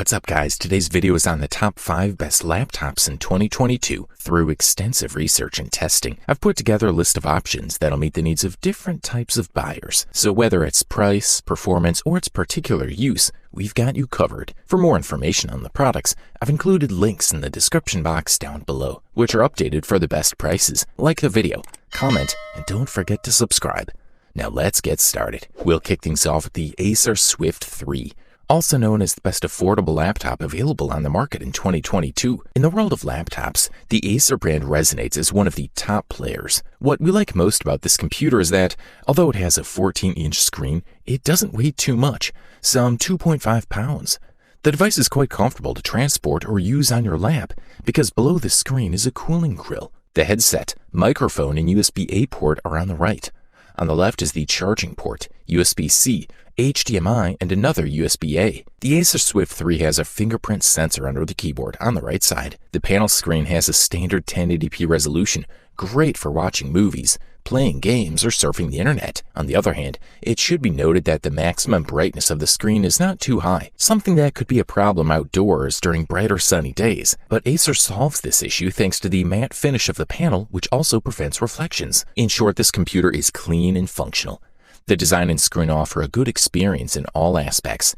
What's up guys, today's video is on the top 5 best laptops in 2022. Through extensive research and testing, I've put together a list of options that'll meet the needs of different types of buyers. So whether it's price, performance, or its particular use, we've got you covered. For more information on the products, I've included links in the description box down below, which are updated for the best prices. Like the video, comment, and don't forget to subscribe. Now let's get started. We'll kick things off with the Acer Swift 3. Also known as the best affordable laptop available on the market in 2022. In the world of laptops, the Acer brand resonates as one of the top players. What we like most about this computer is that, although it has a 14-inch screen, it doesn't weigh too much, some 2.5 pounds. The device is quite comfortable to transport or use on your lap because below the screen is a cooling grill. The headset, microphone, and USB-A port are on the right. On the left is the charging port, USB-C, HDMI, and another USB-A. The Acer Swift 3 has a fingerprint sensor under the keyboard on the right side. The panel screen has a standard 1080p resolution, great for watching movies, playing games, or surfing the internet. On the other hand, it should be noted that the maximum brightness of the screen is not too high, something that could be a problem outdoors during brighter sunny days. But Acer solves this issue thanks to the matte finish of the panel, which also prevents reflections. In short, this computer is clean and functional. The design and screen offer a good experience in all aspects.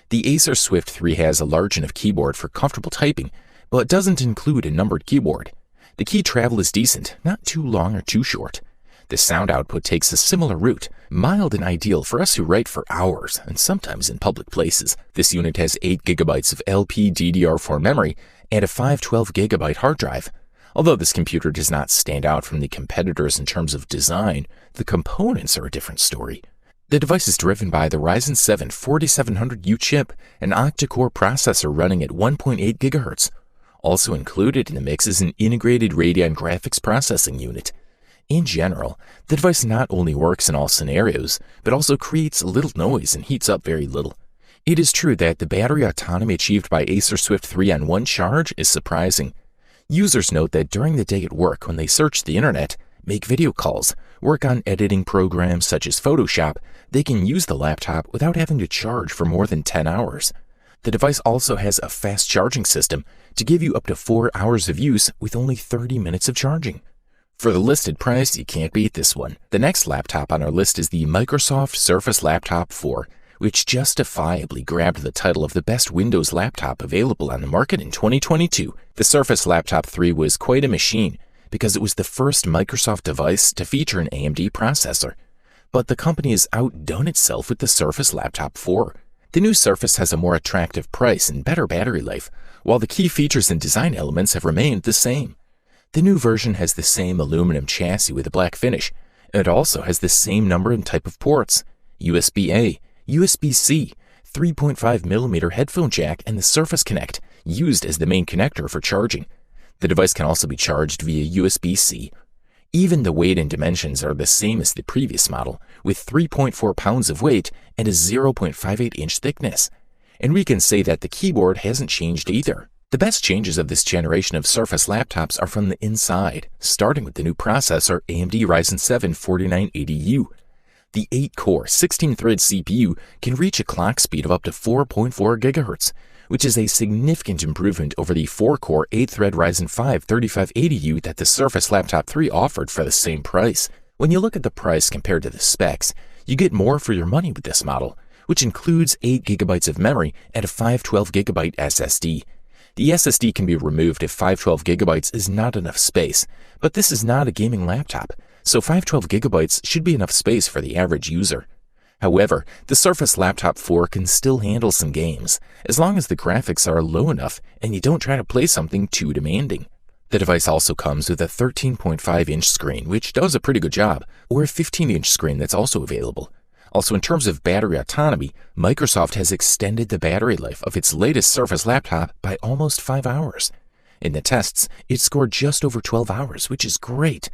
The Acer Swift 3 has a large enough keyboard for comfortable typing, but doesn't include a numbered keyboard. The key travel is decent, not too long or too short. The sound output takes a similar route, mild and ideal for us who write for hours and sometimes in public places. This unit has 8 GB of LPDDR4 memory and a 512 GB hard drive. Although this computer does not stand out from the competitors in terms of design, the components are a different story. The device is driven by the Ryzen 7 4700U chip, an octa-core processor running at 1.8 GHz. Also included in the mix is an integrated Radeon graphics processing unit. In general, the device not only works in all scenarios, but also creates little noise and heats up very little. It is true that the battery autonomy achieved by Acer Swift 3 on one charge is surprising. Users note that during the day at work, when they search the internet, make video calls, work on editing programs such as Photoshop, they can use the laptop without having to charge for more than 10 hours. The device also has a fast charging system to give you up to 4 hours of use with only 30 minutes of charging. For the listed price, you can't beat this one. The next laptop on our list is the Microsoft Surface Laptop 4, which justifiably grabbed the title of the best Windows laptop available on the market in 2022. The Surface Laptop 3 was quite a machine because it was the first Microsoft device to feature an AMD processor. But the company has outdone itself with the Surface Laptop 4. The new Surface has a more attractive price and better battery life, while the key features and design elements have remained the same. The new version has the same aluminum chassis with a black finish. It also has the same number and type of ports: USB-A, USB-C, 3.5mm headphone jack, and the Surface Connect, used as the main connector for charging. The device can also be charged via USB-C. Even the weight and dimensions are the same as the previous model, with 3.4 pounds of weight and a 0.58-inch thickness. And we can say that the keyboard hasn't changed either. The best changes of this generation of Surface laptops are from the inside, starting with the new processor AMD Ryzen 7 4980U. The 8-core, 16-thread CPU can reach a clock speed of up to 4.4 GHz, which is a significant improvement over the 4-core, 8-thread Ryzen 5 3580U that the Surface Laptop 3 offered for the same price. When you look at the price compared to the specs, you get more for your money with this model, which includes 8 GB of memory and a 512 GB SSD. The SSD can be removed if 512 GB is not enough space, but this is not a gaming laptop, so 512 GB should be enough space for the average user. However, the Surface Laptop 4 can still handle some games, as long as the graphics are low enough and you don't try to play something too demanding. The device also comes with a 13.5-inch screen, which does a pretty good job, or a 15-inch screen that's also available. Also, in terms of battery autonomy, Microsoft has extended the battery life of its latest Surface laptop by almost 5 hours. In the tests, it scored just over 12 hours, which is great.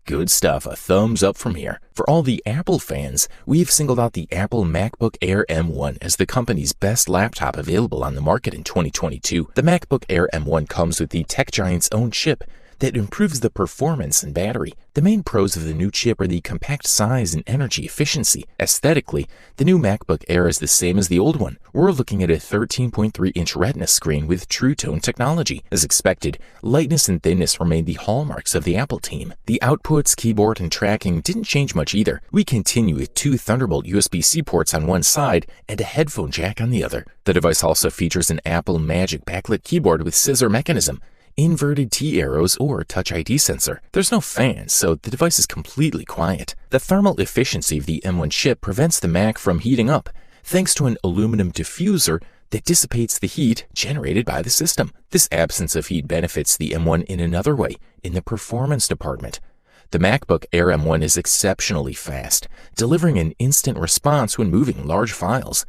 Good stuff, a thumbs up from here. For all the Apple fans, we've singled out the Apple Macbook Air M1 as the company's best laptop available on the market in 2022. The MacBook Air M1 comes with the tech giant's own chip, that improves the performance and battery. The main pros of the new chip are the compact size and energy efficiency. Aesthetically, the new MacBook Air is the same as the old one. We're looking at a 13.3-inch Retina screen with True Tone technology. As expected, lightness and thinness remain the hallmarks of the Apple team. The outputs, keyboard, and tracking didn't change much either. We continue with 2 Thunderbolt USB-C ports on one side and a headphone jack on the other. The device also features an Apple Magic backlit keyboard with scissor mechanism, inverted T arrows, or Touch ID sensor. There's no fan, so the device is completely quiet. The thermal efficiency of the M1 chip prevents the Mac from heating up, thanks to an aluminum diffuser that dissipates the heat generated by the system. This absence of heat benefits the M1 in another way, in the performance department. The MacBook Air M1 is exceptionally fast, delivering an instant response when moving large files.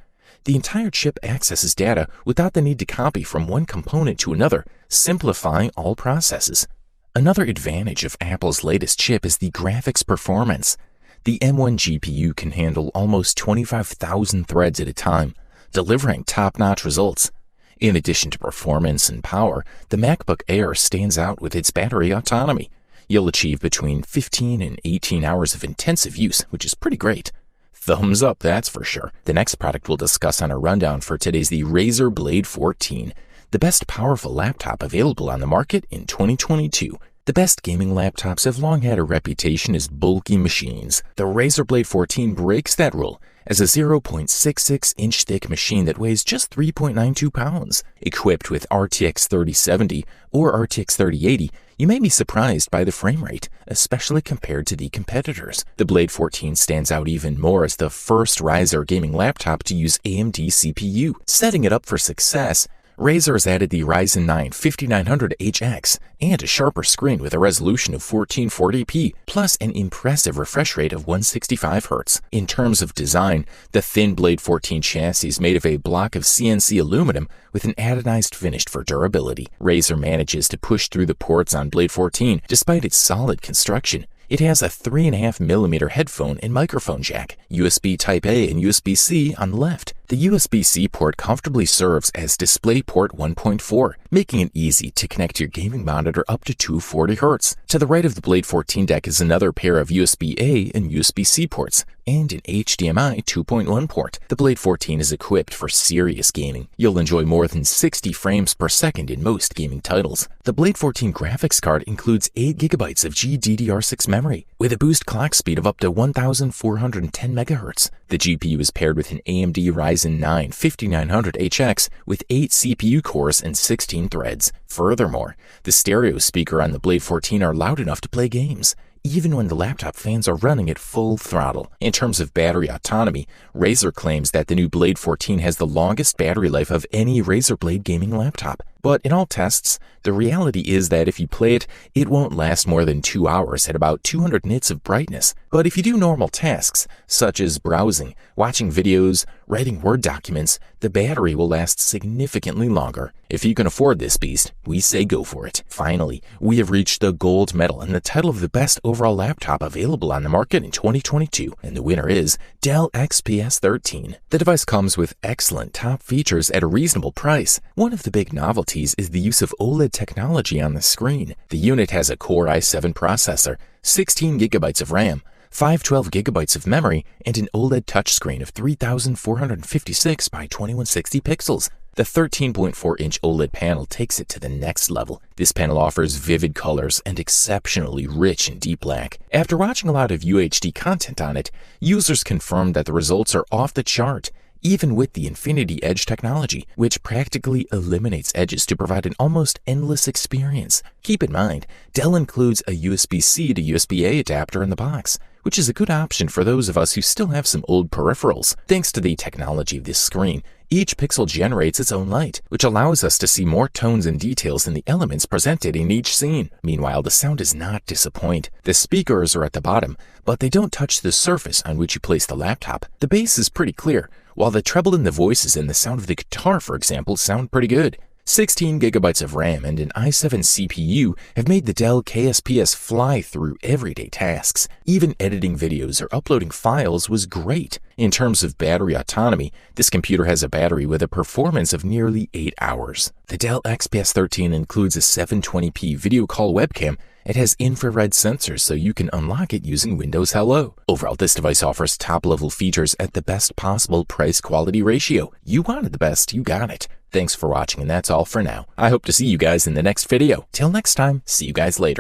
The entire chip accesses data without the need to copy from one component to another, simplifying all processes. Another advantage of Apple's latest chip is the graphics performance. The M1 GPU can handle almost 25,000 threads at a time, delivering top-notch results. In addition to performance and power, the MacBook Air stands out with its battery autonomy. You'll achieve between 15 and 18 hours of intensive use, which is pretty great. Thumbs up, that's for sure. The next product we'll discuss on our rundown for today is the Razer Blade 14, the best powerful laptop available on the market in 2022. The best gaming laptops have long had a reputation as bulky machines. The Razer Blade 14 breaks that rule as a 0.66-inch thick machine that weighs just 3.92 pounds. Equipped with RTX 3070 or RTX 3080, you may be surprised by the frame rate, especially compared to the competitors. The Blade 14 stands out even more as the first Razer gaming laptop to use AMD CPU. Setting it up for success, Razer has added the Ryzen 9 5900HX and a sharper screen with a resolution of 1440p, plus an impressive refresh rate of 165Hz. In terms of design, the thin Blade 14 chassis is made of a block of CNC aluminum with an anodized finish for durability. Razer manages to push through the ports on Blade 14 despite its solid construction. It has a 3.5mm headphone and microphone jack, USB Type-A and USB-C on the left. The USB-C port comfortably serves as DisplayPort 1.4, making it easy to connect your gaming monitor up to 240Hz. To the right of the Blade 14 deck is another pair of USB-A and USB-C ports, and an HDMI 2.1 port. The Blade 14 is equipped for serious gaming. You'll enjoy more than 60 frames per second in most gaming titles. The Blade 14 graphics card includes 8GB of GDDR6 memory, with a boost clock speed of up to 1,410 MHz. The GPU is paired with an AMD Ryzen 9 5900HX with 8 CPU cores and 16 threads. Furthermore, the stereo speaker on the Blade 14 are loud enough to play games, even when the laptop fans are running at full throttle. In terms of battery autonomy, Razer claims that the new Blade 14 has the longest battery life of any Razer Blade gaming laptop. But in all tests, the reality is that if you play it, it won't last more than 2 hours at about 200 nits of brightness. But if you do normal tasks, such as browsing, watching videos, writing Word documents, the battery will last significantly longer. If you can afford this beast, we say go for it. Finally, we have reached the gold medal and the title of the best overall laptop available on the market in 2022, and the winner is Dell XPS 13. The device comes with excellent top features at a reasonable price. One of the big novelties is the use of OLED technology on the screen. The unit has a Core i7 processor, 16GB of RAM, 512GB of memory, and an OLED touchscreen of 3456 by 2160 pixels. The 13.4-inch OLED panel takes it to the next level. This panel offers vivid colors and exceptionally rich and deep black. After watching a lot of UHD content on it, users confirmed that the results are off the chart, even with the Infinity Edge technology, which practically eliminates edges to provide an almost endless experience. Keep in mind, Dell includes a USB-C to USB-A adapter in the box, which is a good option for those of us who still have some old peripherals. Thanks to the technology of this screen, each pixel generates its own light, which allows us to see more tones and details in the elements presented in each scene. Meanwhile, the sound does not disappoint. The speakers are at the bottom, but they don't touch the surface on which you place the laptop. The bass is pretty clear, while the treble in the voices and the sound of the guitar, for example, sound pretty good. 16 gigabytes of RAM and an i7 CPU have made the Dell XPS fly through everyday tasks. Even editing videos or uploading files was great. In terms of battery autonomy, this computer has a battery with a performance of nearly 8 hours. The Dell XPS 13 includes a 720p video call webcam. It has infrared sensors so you can unlock it using Windows Hello. Overall, this device offers top-level features at the best possible price-quality ratio. You wanted the best, you got it. Thanks for watching, and that's all for now. I hope to see you guys in the next video. Till next time, see you guys later.